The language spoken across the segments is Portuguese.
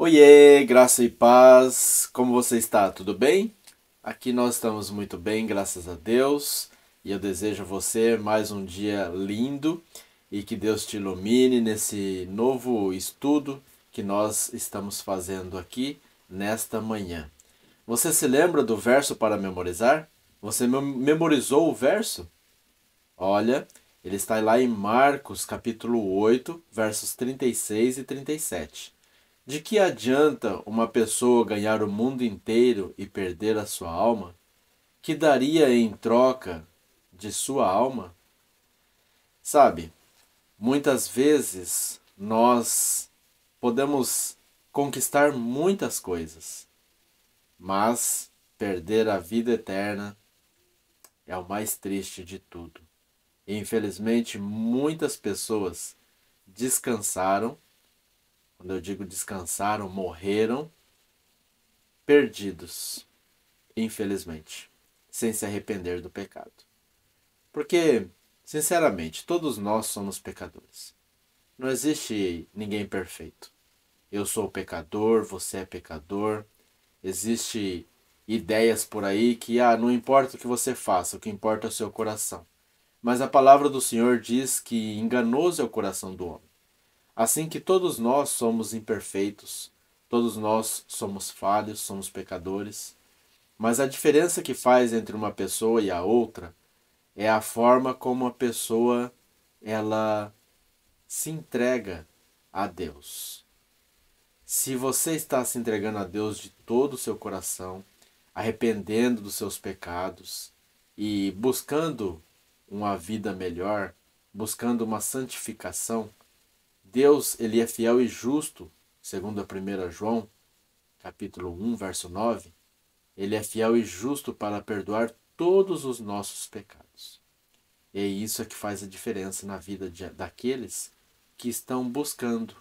Oiê, graça e paz, como você está? Tudo bem? Aqui nós estamos muito bem, graças a Deus, e eu desejo a você mais um dia lindo e que Deus te ilumine nesse novo estudo que nós estamos fazendo aqui nesta manhã. Você se lembra do verso para memorizar? Você memorizou o verso? Olha, ele está lá em Marcos, capítulo 8, versos 36 e 37. De que adianta uma pessoa ganhar o mundo inteiro e perder a sua alma? Que daria em troca de sua alma? Sabe, muitas vezes nós podemos conquistar muitas coisas, mas perder a vida eterna é o mais triste de tudo. E, infelizmente, muitas pessoas descansaram, quando eu digo descansaram, morreram perdidos, infelizmente, sem se arrepender do pecado. Porque, sinceramente, todos nós somos pecadores. Não existe ninguém perfeito. Eu sou pecador, você é pecador. Existe ideias por aí que não importa o que você faça, o que importa é o seu coração. Mas a palavra do Senhor diz que enganoso é o coração do homem. Assim que todos nós somos imperfeitos, todos nós somos falhos, somos pecadores, mas a diferença que faz entre uma pessoa e a outra é a forma como a pessoa ela se entrega a Deus. Se você está se entregando a Deus de todo o seu coração, arrependendo dos seus pecados e buscando uma vida melhor, buscando uma santificação, Deus ele é fiel e justo, segundo a 1 João, capítulo 1, verso 9. Ele é fiel e justo para perdoar todos os nossos pecados. E é isso que faz a diferença na vida daqueles que estão buscando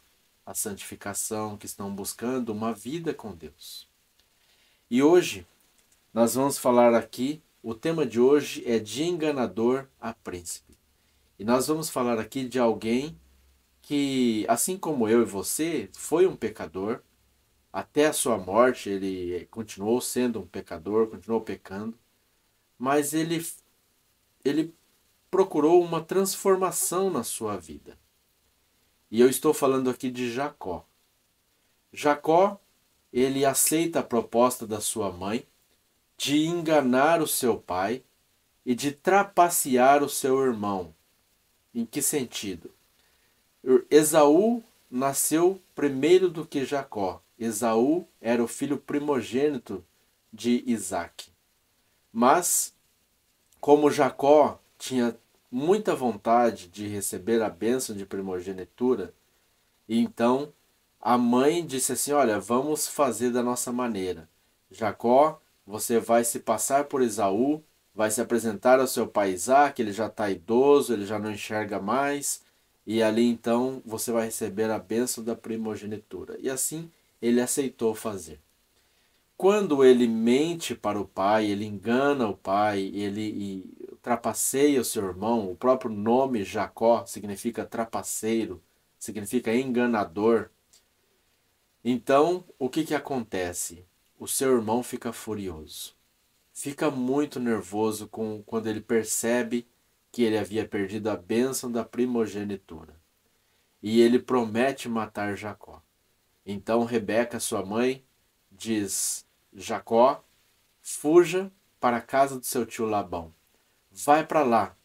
a santificação, que estão buscando uma vida com Deus. E hoje nós vamos falar aqui, o tema de hoje é de enganador a príncipe. E nós vamos falar aqui de alguém que, assim como eu e você, foi um pecador. Até a sua morte ele continuou sendo um pecador, continuou pecando, mas ele procurou uma transformação na sua vida. E eu estou falando aqui de Jacó. Jacó, ele aceita a proposta da sua mãe de enganar o seu pai e de trapacear o seu irmão. Em que sentido? Esaú nasceu primeiro do que Jacó. Esaú era o filho primogênito de Isaque. Mas, como Jacó tinha muita vontade de receber a bênção de primogenitura, então a mãe disse assim: olha, vamos fazer da nossa maneira. Jacó, você vai se passar por Esaú, vai se apresentar ao seu pai Isaque, ele já está idoso, ele já não enxerga mais, e ali então você vai receber a bênção da primogenitura. E assim ele aceitou fazer. Quando ele mente para o pai, ele engana o pai, ele trapaceia o seu irmão, o próprio nome Jacó significa trapaceiro, significa enganador. Então, o que acontece? O seu irmão fica furioso. Fica muito nervoso quando ele percebe que ele havia perdido a bênção da primogenitura. E ele promete matar Jacó. Então Rebeca, sua mãe, diz: Jacó, fuja para a casa do seu tio Labão. Vai para lá,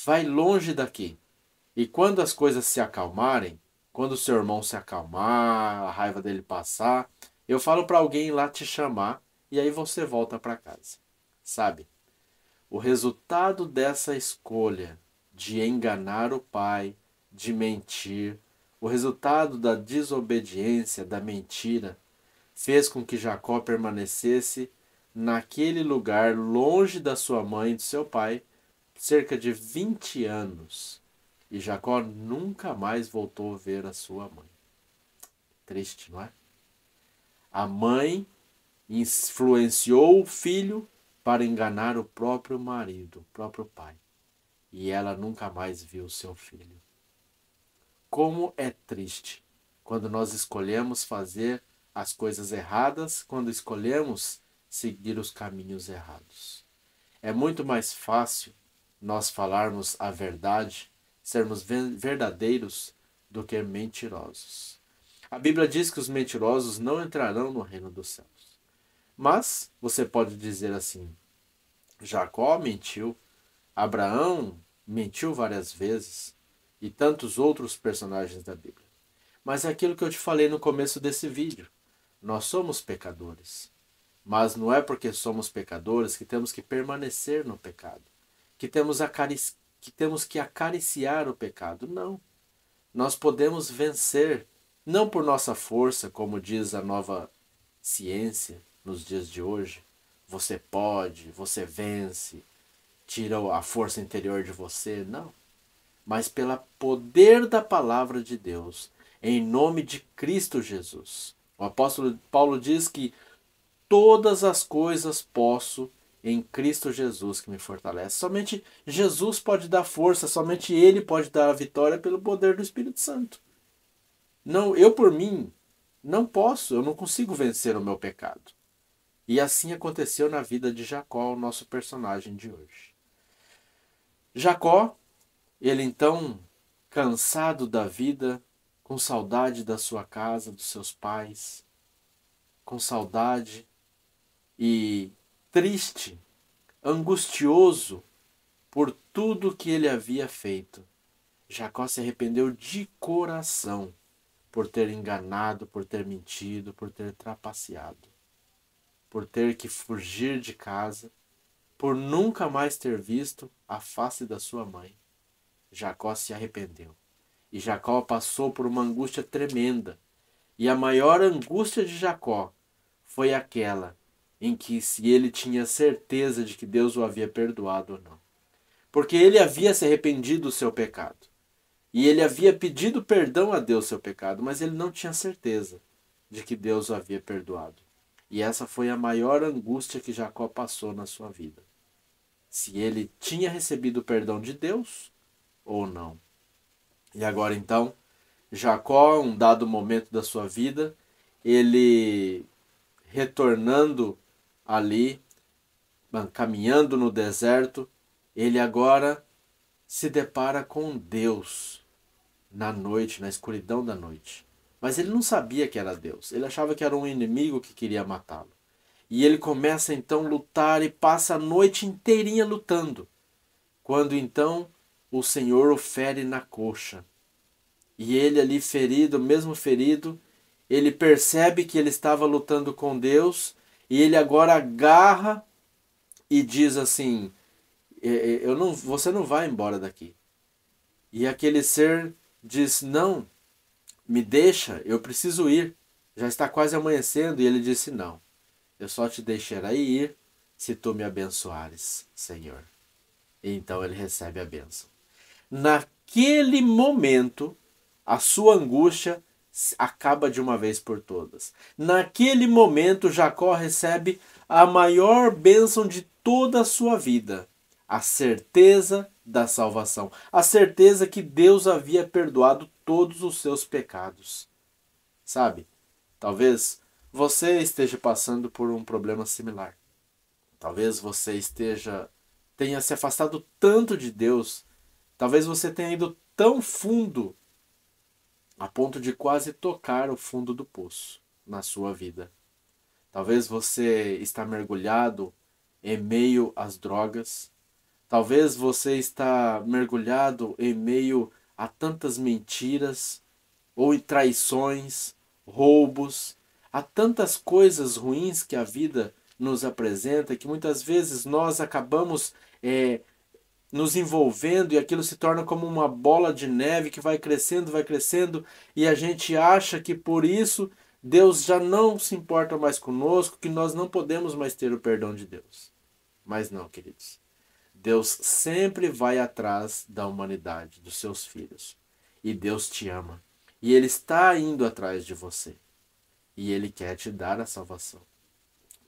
vai longe daqui. E quando as coisas se acalmarem, quando o seu irmão se acalmar, a raiva dele passar, eu falo para alguém lá te chamar e aí você volta para casa. Sabe? O resultado dessa escolha de enganar o pai, de mentir, o resultado da desobediência, da mentira, fez com que Jacó permanecesse naquele lugar, longe da sua mãe e do seu pai, cerca de 20 anos. E Jacó nunca mais voltou a ver a sua mãe. Triste, não é? A mãe influenciou o filho para enganar o próprio marido, o próprio pai. E ela nunca mais viu seu filho. Como é triste quando nós escolhemos fazer as coisas erradas quando escolhemos seguir os caminhos errados. É muito mais fácil nós falarmos a verdade, sermos verdadeiros, do que mentirosos. A Bíblia diz que os mentirosos não entrarão no reino dos céus. Mas você pode dizer assim: Jacó mentiu, Abraão mentiu várias vezes e tantos outros personagens da Bíblia. Mas é aquilo que eu te falei no começo desse vídeo. Nós somos pecadores. Mas não é porque somos pecadores que temos que permanecer no pecado, que temos que acariciar o pecado. Não. Nós podemos vencer, não por nossa força, como diz a nova ciência nos dias de hoje. Você pode, você vence, tira a força interior de você. Não. Mas pelo poder da palavra de Deus, em nome de Cristo Jesus. O apóstolo Paulo diz que todas as coisas posso em Cristo Jesus que me fortalece. Somente Jesus pode dar força, somente Ele pode dar a vitória pelo poder do Espírito Santo. Não, eu por mim não posso, eu não consigo vencer o meu pecado. E assim aconteceu na vida de Jacó, o nosso personagem de hoje. Jacó, ele então, cansado da vida, com saudade da sua casa, dos seus pais, com saudade e triste, angustioso por tudo que ele havia feito, Jacó se arrependeu de coração por ter enganado, por ter mentido, por ter trapaceado, por ter que fugir de casa, por nunca mais ter visto a face da sua mãe. Jacó se arrependeu. E Jacó passou por uma angústia tremenda. E a maior angústia de Jacó foi aquela em que se ele tinha certeza de que Deus o havia perdoado ou não. Porque ele havia se arrependido do seu pecado. E ele havia pedido perdão a Deus do seu pecado, mas ele não tinha certeza de que Deus o havia perdoado. E essa foi a maior angústia que Jacó passou na sua vida. Se ele tinha recebido o perdão de Deus ou não. E agora então, Jacó, um dado momento da sua vida, ele retornando ali, caminhando no deserto, ele agora se depara com Deus na noite, na escuridão da noite. Mas ele não sabia que era Deus, ele achava que era um inimigo que queria matá-lo. E ele começa então a lutar e passa a noite inteirinha lutando. Quando então o Senhor o fere na coxa. E ele ali ferido, mesmo ferido, ele percebe que ele estava lutando com Deus e ele agora agarra e diz assim: você não vai embora daqui. E aquele ser diz: não, me deixa, eu preciso ir. Já está quase amanhecendo. E ele disse: não, eu só te deixarei ir se tu me abençoares, Senhor. E então ele recebe a bênção. Naquele momento, a sua angústia acaba de uma vez por todas. Naquele momento, Jacó recebe a maior bênção de toda a sua vida. A certeza da salvação. A certeza que Deus havia perdoado todos os seus pecados. Sabe? Talvez você esteja passando por um problema similar. Talvez você tenha se afastado tanto de Deus. Talvez você tenha ido tão fundo a ponto de quase tocar o fundo do poço na sua vida. Talvez você está mergulhado em meio às drogas. Talvez você está mergulhado em meio a tantas mentiras ou traições, roubos, a tantas coisas ruins que a vida nos apresenta que muitas vezes nós acabamos nos envolvendo e aquilo se torna como uma bola de neve que vai crescendo e a gente acha que por isso Deus já não se importa mais conosco, que nós não podemos mais ter o perdão de Deus. Mas não, queridos. Deus sempre vai atrás da humanidade, dos seus filhos. E Deus te ama. E Ele está indo atrás de você. E Ele quer te dar a salvação.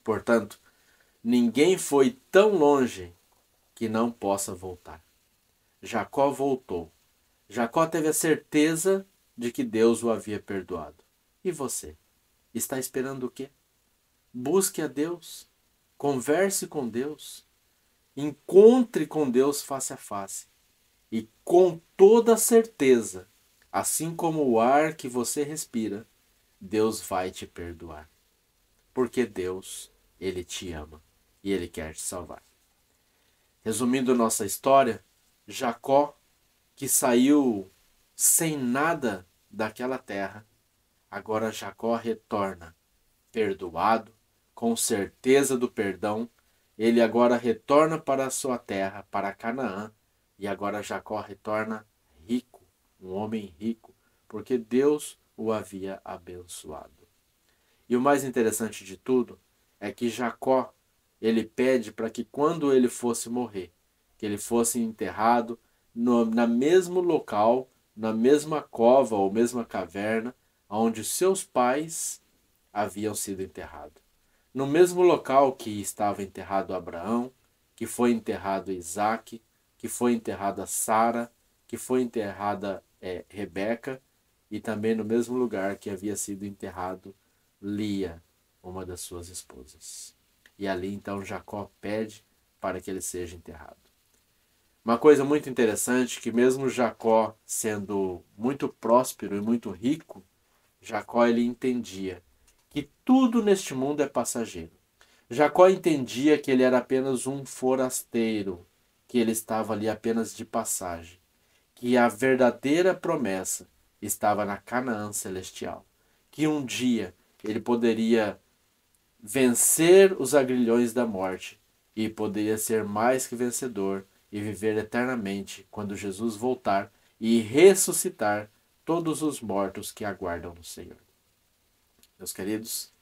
Portanto, ninguém foi tão longe que não possa voltar. Jacó voltou. Jacó teve a certeza de que Deus o havia perdoado. E você? Está esperando o quê? Busque a Deus, converse com Deus, encontre com Deus face a face. E com toda certeza, assim como o ar que você respira, Deus vai te perdoar. Porque Deus, Ele te ama e Ele quer te salvar. Resumindo nossa história, Jacó, que saiu sem nada daquela terra, agora Jacó retorna perdoado, com certeza do perdão. Ele agora retorna para a sua terra, para Canaã, e agora Jacó retorna rico, um homem rico, porque Deus o havia abençoado. E o mais interessante de tudo é que Jacó, ele pede para que quando ele fosse morrer, que ele fosse enterrado na mesmo local, na mesma cova ou mesma caverna, onde seus pais haviam sido enterrados. No mesmo local que estava enterrado Abraão, que foi enterrado Isaac, que foi enterrada Sara, que foi enterrada Rebeca, e também no mesmo lugar que havia sido enterrado Lia, uma das suas esposas. E ali então Jacó pede para que ele seja enterrado. Uma coisa muito interessante, que mesmo Jacó sendo muito próspero e muito rico, Jacó ele entendia que tudo neste mundo é passageiro. Jacó entendia que ele era apenas um forasteiro, que ele estava ali apenas de passagem, que a verdadeira promessa estava na Canaã celestial, que um dia ele poderia vencer os agrilhões da morte e poderia ser mais que vencedor e viver eternamente quando Jesus voltar e ressuscitar todos os mortos que aguardam no Senhor. Meus queridos,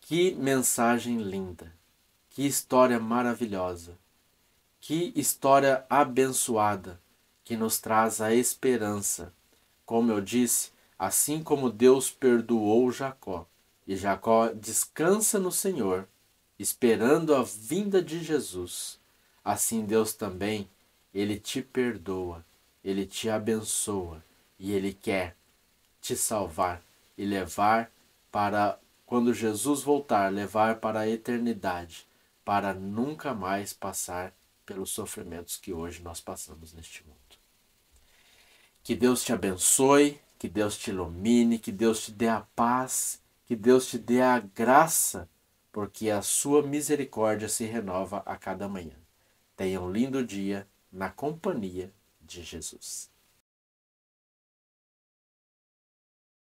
que mensagem linda, que história maravilhosa, que história abençoada que nos traz a esperança. Como eu disse, assim como Deus perdoou Jacó, e Jacó descansa no Senhor, esperando a vinda de Jesus, assim Deus também, Ele te perdoa, Ele te abençoa e Ele quer te salvar e levar para, quando Jesus voltar, levar para a eternidade, para nunca mais passar pelos sofrimentos que hoje nós passamos neste mundo. Que Deus te abençoe, que Deus te ilumine, que Deus te dê a paz, que Deus te dê a graça, porque a sua misericórdia se renova a cada manhã. Tenha um lindo dia na companhia de Jesus.